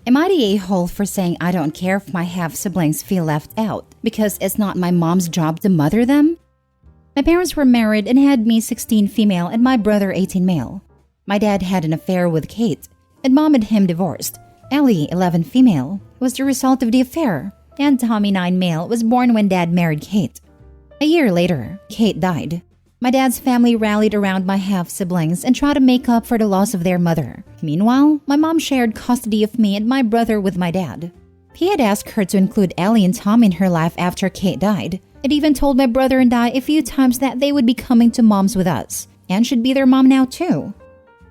Am I the a-hole for saying I don't care if my half-siblings feel left out because it's not my mom's job to mother them? My parents were married and had me 16 female and my brother 18 male. My dad had an affair with Kate, and mom and him divorced. Ellie, 11 female, was the result of the affair, and Tommy, 9 male, was born when dad married Kate. A year later, Kate died. My dad's family rallied around my half-siblings and tried to make up for the loss of their mother. Meanwhile, my mom shared custody of me and my brother with my dad. He had asked her to include Ellie and Tommy in her life after Kate died. It even told my brother and I a few times that they would be coming to mom's with us, and should be their mom now too.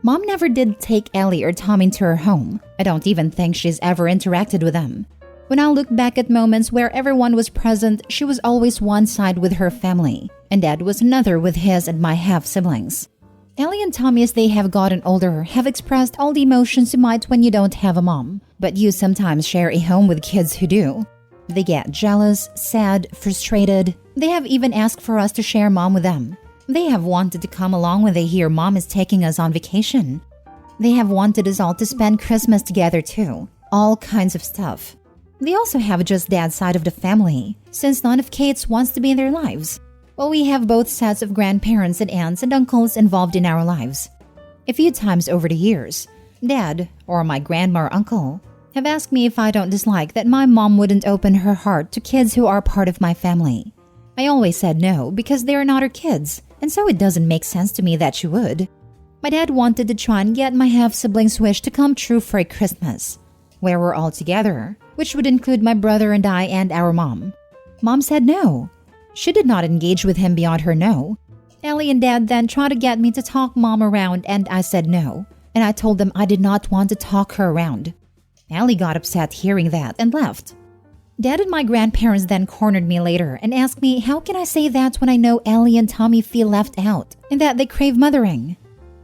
Mom never did take Ellie or Tommy into her home. I don't even think she's ever interacted with them. When I look back at moments where everyone was present, she was always one side with her family, and Dad was another with his and my half-siblings. Ellie and Tommy, as they have gotten older, have expressed all the emotions you might when you don't have a mom, but you sometimes share a home with kids who do. They get jealous, sad, frustrated. They have even asked for us to share mom with them. They have wanted to come along when they hear mom is taking us on vacation. They have wanted us all to spend Christmas together too. All kinds of stuff. They also have just dad's side of the family, since none of Kate's wants to be in their lives. Well, we have both sets of grandparents and aunts and uncles involved in our lives. A few times over the years, Dad, or my grandma or uncle, have asked me if I don't dislike that my mom wouldn't open her heart to kids who are part of my family. I always said no because they are not her kids, and so it doesn't make sense to me that she would. My dad wanted to try and get my half-siblings' wish to come true for a Christmas, where we're all together, which would include my brother and I and our mom. Mom said no. She did not engage with him beyond her no. Ellie and Dad then tried to get me to talk mom around, and I said no, and I told them I did not want to talk her around. Ellie got upset hearing that and left. Dad and my grandparents then cornered me later and asked me how can I say that when I know Ellie and Tommy feel left out and that they crave mothering.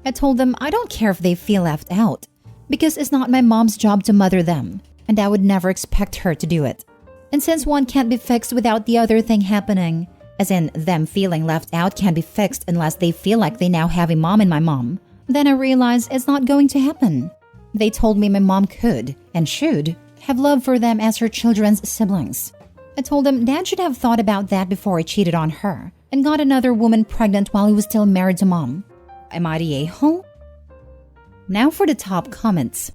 I told them I don't care if they feel left out because it's not my mom's job to mother them, and I would never expect her to do it. And since one can't be fixed without the other thing happening, as in them feeling left out can't be fixed unless they feel like they now have a mom in my mom, then I realized it's not going to happen. They told me my mom could, and should, have love for them as her children's siblings. I told them Dad should have thought about that before he cheated on her and got another woman pregnant while he was still married to mom. Am I the a-hole? Now for the top comments.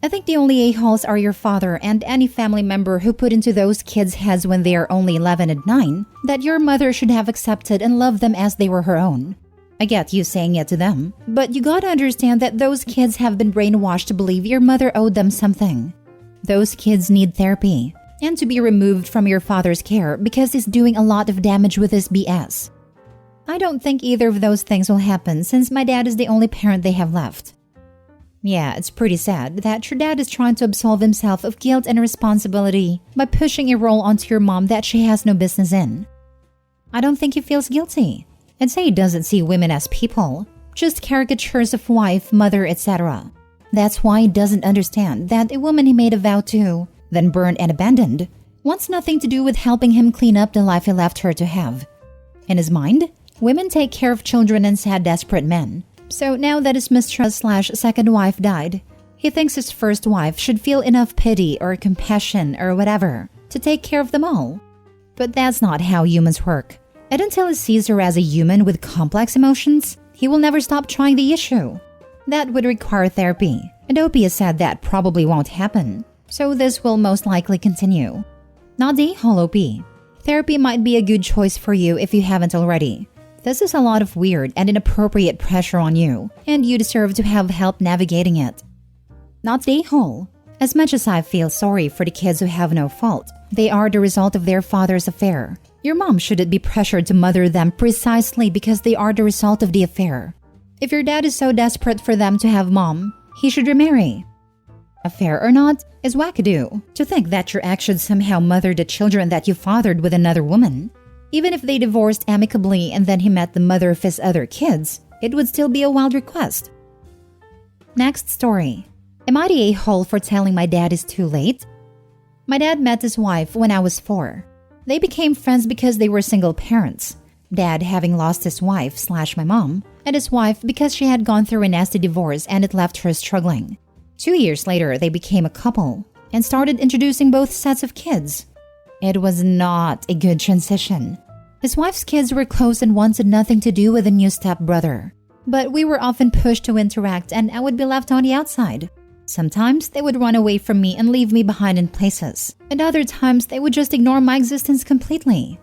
I think the only a-holes are your father and any family member who put into those kids' heads when they are only 11 and 9 that your mother should have accepted and loved them as they were her own. I get you saying it to them, but you gotta understand that those kids have been brainwashed to believe your mother owed them something. Those kids need therapy and to be removed from your father's care because he's doing a lot of damage with his BS. I don't think either of those things will happen since my dad is the only parent they have left. Yeah, it's pretty sad that your dad is trying to absolve himself of guilt and responsibility by pushing a role onto your mom that she has no business in. I don't think he feels guilty. I'd say he doesn't see women as people, just caricatures of wife, mother, etc. That's why he doesn't understand that a woman he made a vow to, then burned and abandoned, wants nothing to do with helping him clean up the life he left her to have. In his mind, women take care of children and sad, desperate men. So now that his mistress/second wife died, he thinks his first wife should feel enough pity or compassion or whatever to take care of them all. But that's not how humans work. And until he sees her as a human with complex emotions, he will never stop trying the issue. That would require therapy, and OP has said that probably won't happen, so this will most likely continue. Not the whole OP. Therapy might be a good choice for you if you haven't already. This is a lot of weird and inappropriate pressure on you, and you deserve to have help navigating it. Not the whole. As much as I feel sorry for the kids who have no fault, they are the result of their father's affair. Your mom shouldn't be pressured to mother them precisely because they are the result of the affair. If your dad is so desperate for them to have mom, he should remarry. Affair or not, is wackadoo to think that your ex should somehow mother the children that you fathered with another woman. Even if they divorced amicably and then he met the mother of his other kids, it would still be a wild request. Next story. Am I the a-hole for telling my dad it's too late? My dad met his wife when I was 4. They became friends because they were single parents. Dad having lost his wife/my mom, and his wife because she had gone through a nasty divorce and it left her struggling. 2 years later, they became a couple. and started introducing both sets of kids. It was not a good transition. His wife's kids were close and wanted nothing to do with the new stepbrother. But we were often pushed to interact and I would be left on the outside. Sometimes they would run away from me and leave me behind in places, and other times they would just ignore my existence completely.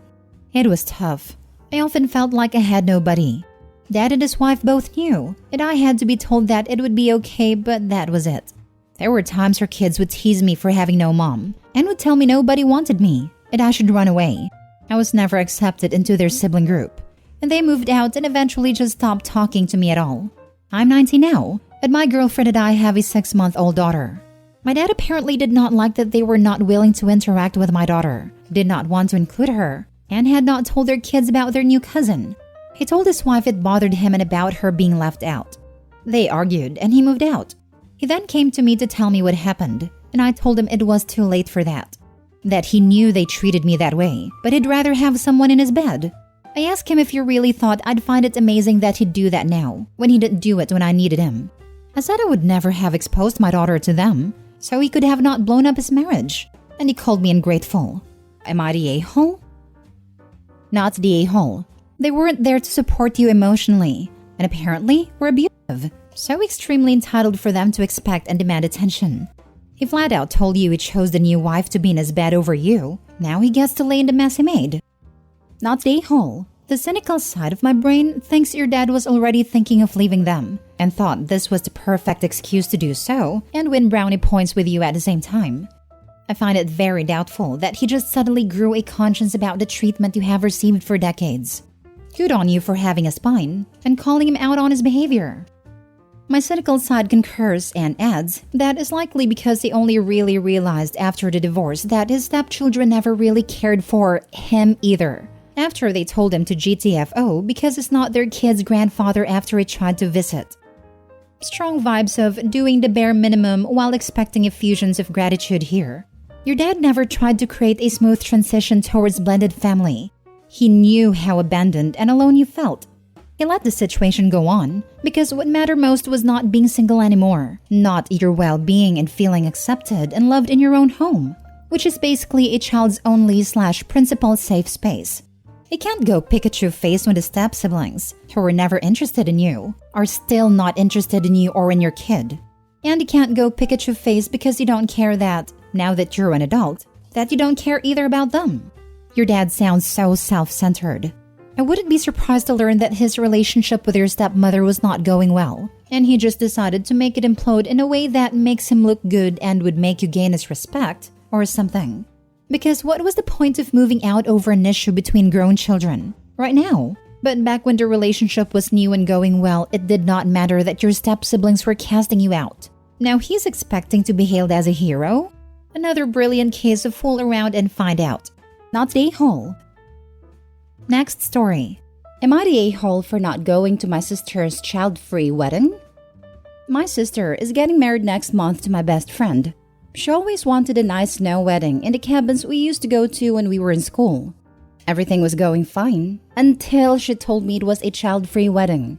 It was tough. I often felt like I had nobody. Dad and his wife both knew, and I had to be told that it would be okay, but that was it. There were times her kids would tease me for having no mom, and would tell me nobody wanted me, and I should run away. I was never accepted into their sibling group, and they moved out and eventually just stopped talking to me at all. I'm 19 now, and my girlfriend and I have a 6-month-old daughter. My dad apparently did not like that they were not willing to interact with my daughter, did not want to include her, and had not told their kids about their new cousin. He told his wife it bothered him and about her being left out. They argued and he moved out. He then came to me to tell me what happened, and I told him it was too late for that. That he knew they treated me that way, but he'd rather have someone in his bed. I asked him if he really thought I'd find it amazing that he'd do that now, when he didn't do it when I needed him. I said I would never have exposed my daughter to them, so he could have not blown up his marriage, and he called me ungrateful. Am I the a-hole? Not the a-hole. They weren't there to support you emotionally, and apparently were abusive, so extremely entitled for them to expect and demand attention. He flat out told you he chose the new wife to be in his bed over you. Now he gets to lay in the mess he made. Not the a-hole. The cynical side of my brain thinks your dad was already thinking of leaving them and thought this was the perfect excuse to do so and win brownie points with you at the same time. I find it very doubtful that he just suddenly grew a conscience about the treatment you have received for decades. Good on you for having a spine and calling him out on his behavior. My cynical side concurs and adds that is likely because he only really realized after the divorce that his stepchildren never really cared for him either. After they told him to GTFO because it's not their kid's grandfather after he tried to visit. Strong vibes of doing the bare minimum while expecting effusions of gratitude here. Your dad never tried to create a smooth transition towards blended family. He knew how abandoned and alone you felt. He let the situation go on because what mattered most was not being single anymore, not your well-being and feeling accepted and loved in your own home, which is basically a child's only/principal safe space. You can't go Pikachu face when the step-siblings, who were never interested in you, are still not interested in you or in your kid. And you can't go Pikachu face because you don't care that, now that you're an adult, that you don't care either about them. Your dad sounds so self-centered. I wouldn't be surprised to learn that his relationship with your stepmother was not going well, and he just decided to make it implode in a way that makes him look good and would make you gain his respect, or something. Because what was the point of moving out over an issue between grown children? Right now. But back when the relationship was new and going well, it did not matter that your step-siblings were casting you out. Now he's expecting to be hailed as a hero? Another brilliant case of fool around and find out. Not the a-hole. Next story. Am I the a-hole for not going to my sister's child-free wedding? My sister is getting married next month to my best friend. She always wanted a nice snow wedding in the cabins we used to go to when we were in school. Everything was going fine until she told me it was a child-free wedding.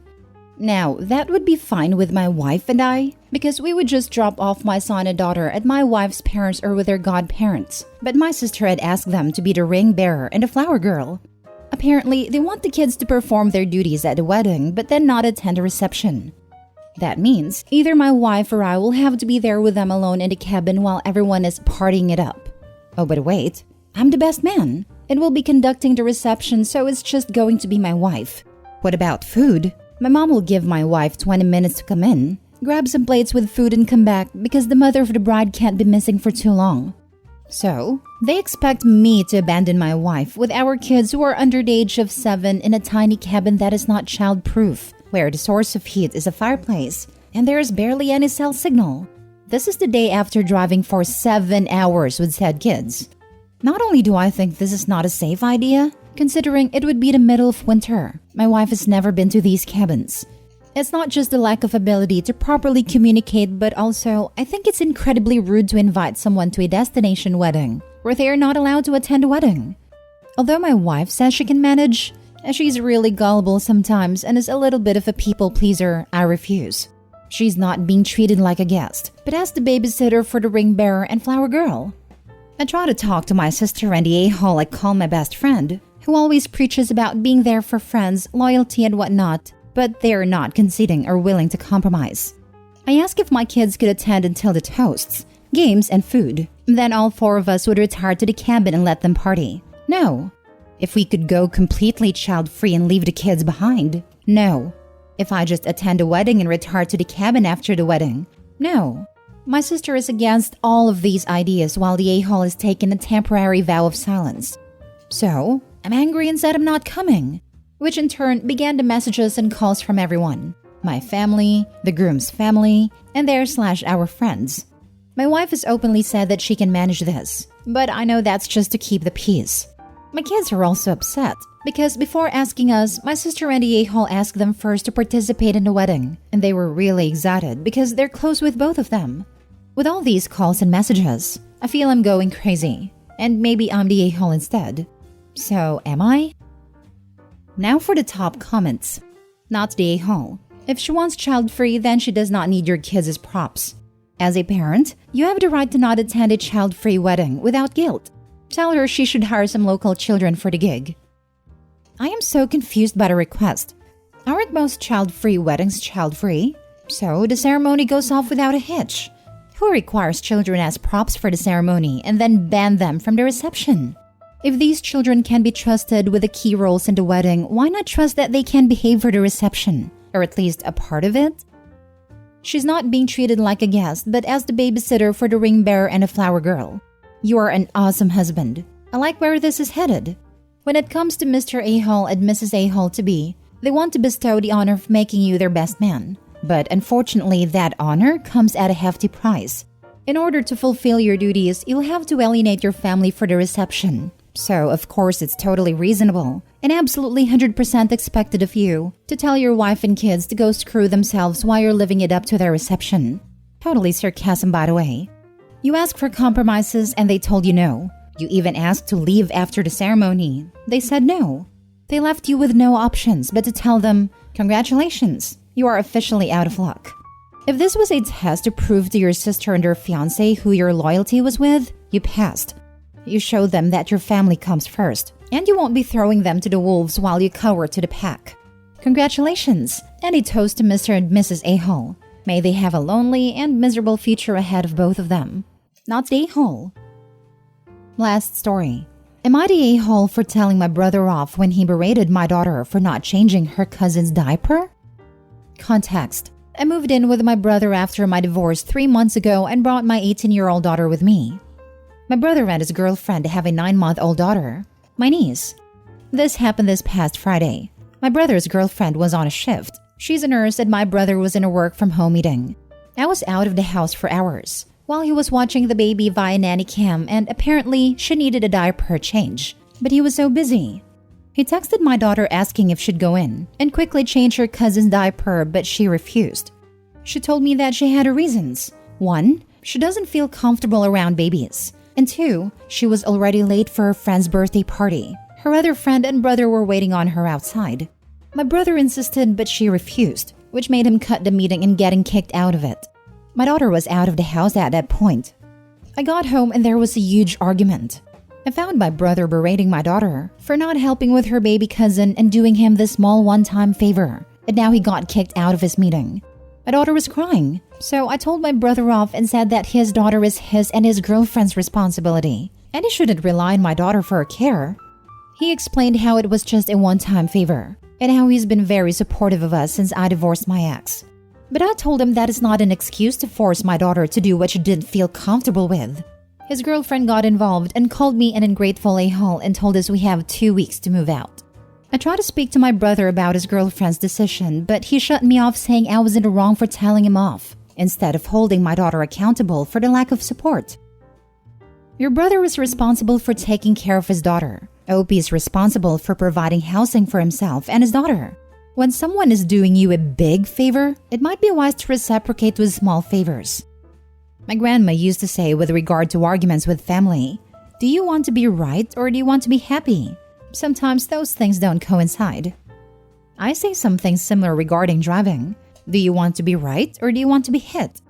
Now, that would be fine with my wife and I because we would just drop off my son and daughter at my wife's parents or with their godparents. But my sister had asked them to be the ring bearer and the flower girl. Apparently, they want the kids to perform their duties at the wedding but then not attend the reception. That means either my wife or I will have to be there with them alone in the cabin while everyone is partying it up. Oh, but wait, I'm the best man and will be conducting the reception, so it's just going to be my wife. What about food? My mom will give my wife 20 minutes to come in, grab some plates with food and come back because the mother of the bride can't be missing for too long. So, they expect me to abandon my wife with our kids who are under the age of 7 in a tiny cabin that is not child-proof, where the source of heat is a fireplace and there is barely any cell signal. This is the day after driving for 7 hours with said kids. Not only do I think this is not a safe idea, considering it would be the middle of winter. My wife has never been to these cabins. It's not just the lack of ability to properly communicate, but also I think it's incredibly rude to invite someone to a destination wedding where they are not allowed to attend a wedding. Although my wife says she can manage, as she's really gullible sometimes and is a little bit of a people pleaser, I refuse. She's not being treated like a guest, but as the babysitter for the ring bearer and flower girl. I try to talk to my sister and the a-hole I call my best friend, who always preaches about being there for friends, loyalty and whatnot, but they're not conceding or willing to compromise. I ask if my kids could attend until the toasts, games, and food. Then all four of us would retire to the cabin and let them party. No. If we could go completely child-free and leave the kids behind. No. If I just attend a wedding and retire to the cabin after the wedding. No. My sister is against all of these ideas while the a-hole has taken a temporary vow of silence. So, I'm angry and said I'm not coming, which in turn began the messages and calls from everyone. My family, the groom's family, and their/our friends. My wife has openly said that she can manage this, but I know that's just to keep the peace. My kids are also upset because before asking us, my sister and the a-hole asked them first to participate in the wedding, and they were really excited because they're close with both of them. With all these calls and messages, I feel I'm going crazy, and maybe I'm the a-hole instead. So, am I? Now for the top comments. Not the a-hole. If she wants child-free, then she does not need your kids as props. As a parent, you have the right to not attend a child-free wedding without guilt. Tell her she should hire some local children for the gig. I am so confused by the request. Aren't most child-free weddings child-free? So the ceremony goes off without a hitch. Who requires children as props for the ceremony and then ban them from the reception? If these children can be trusted with the key roles in the wedding, why not trust that they can behave for the reception? Or at least a part of it? She's not being treated like a guest, but as the babysitter for the ring bearer and a flower girl. You are an awesome husband. I like where this is headed. When it comes to Mr. A-hole and Mrs. A-hole to be, they want to bestow the honor of making you their best man. But unfortunately, that honor comes at a hefty price. In order to fulfill your duties, you'll have to alienate your family for the reception. So, of course, it's totally reasonable and absolutely 100% expected of you to tell your wife and kids to go screw themselves while you're living it up to their reception. Totally sarcasm, by the way. You asked for compromises and they told you no. You even asked to leave after the ceremony. They said no. They left you with no options but to tell them, congratulations, you are officially out of luck. If this was a test to prove to your sister and her fiancé who your loyalty was with, you passed. You showed them that your family comes first, and you won't be throwing them to the wolves while you cower to the pack. Congratulations, and a toast to Mr. and Mrs. A-hole. May they have a lonely and miserable future ahead of both of them. Not the a-hole. Last story. Am I the a-hole for telling my brother off when he berated my daughter for not changing her cousin's diaper? Context. I moved in with my brother after my divorce 3 months ago and brought my 18-year-old daughter with me. My brother and his girlfriend have a 9-month-old daughter, my niece. This happened this past Friday. My brother's girlfriend was on a shift. She's a nurse and my brother was in a work-from-home meeting. I was out of the house for hours while he was watching the baby via nanny cam, and apparently she needed a diaper change. But he was so busy. He texted my daughter asking if she'd go in and quickly change her cousin's diaper, but she refused. She told me that she had her reasons. 1, she doesn't feel comfortable around babies. And 2, she was already late for her friend's birthday party. Her other friend and brother were waiting on her outside. My brother insisted, but she refused, which made him cut the meeting and getting kicked out of it. My daughter was out of the house at that point. I got home and there was a huge argument. I found my brother berating my daughter for not helping with her baby cousin and doing him this small one-time favor, and now he got kicked out of his meeting. My daughter was crying, so I told my brother off and said that his daughter is his and his girlfriend's responsibility, and he shouldn't rely on my daughter for her care. He explained how it was just a one-time favor, and how he's been very supportive of us since I divorced my ex. But I told him that is not an excuse to force my daughter to do what she didn't feel comfortable with. His girlfriend got involved and called me an ungrateful a-hole and told us we have 2 weeks to move out. I tried to speak to my brother about his girlfriend's decision, but he shut me off saying I was in the wrong for telling him off, instead of holding my daughter accountable for the lack of support. Your brother is responsible for taking care of his daughter. OP is responsible for providing housing for himself and his daughter. When someone is doing you a big favor, it might be wise to reciprocate with small favors. My grandma used to say with regard to arguments with family, do you want to be right or do you want to be happy? Sometimes those things don't coincide. I say something similar regarding driving. Do you want to be right or do you want to be hit?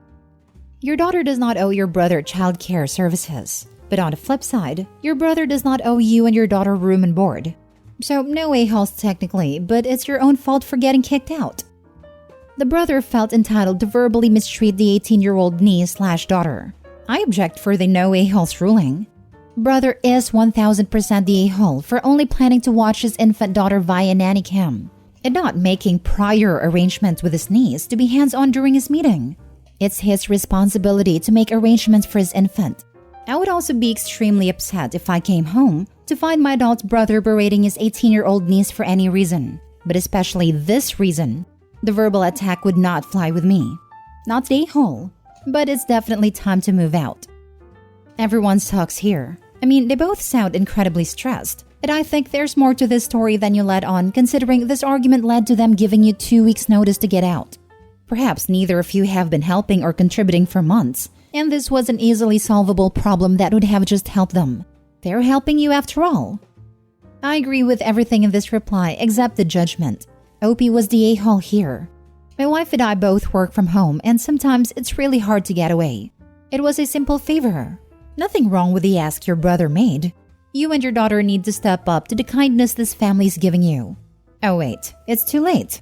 Your daughter does not owe your brother childcare services. But on the flip side, your brother does not owe you and your daughter room and board. So no a-holes technically, but it's your own fault for getting kicked out. The brother felt entitled to verbally mistreat the 18-year-old niece/daughter. I object for the no a-holes ruling. Brother is 1000% the a-hole for only planning to watch his infant daughter via nanny cam and not making prior arrangements with his niece to be hands-on during his meeting. It's his responsibility to make arrangements for his infant. I would also be extremely upset if I came home to find my adult brother berating his 18-year-old niece for any reason, but especially this reason. The verbal attack would not fly with me. Not the a-hole, but it's definitely time to move out. Everyone sucks here. I mean, they both sound incredibly stressed, and I think there's more to this story than you let on, considering this argument led to them giving you 2 weeks' notice to get out. Perhaps neither of you have been helping or contributing for months, and this was an easily solvable problem that would have just helped them. They're helping you after all. I agree with everything in this reply except the judgment. Opie was the a-hole here. My wife and I both work from home, and sometimes it's really hard to get away. It was a simple favor. Nothing wrong with the ask your brother made. You and your daughter need to step up to the kindness this family's giving you. Oh wait, it's too late.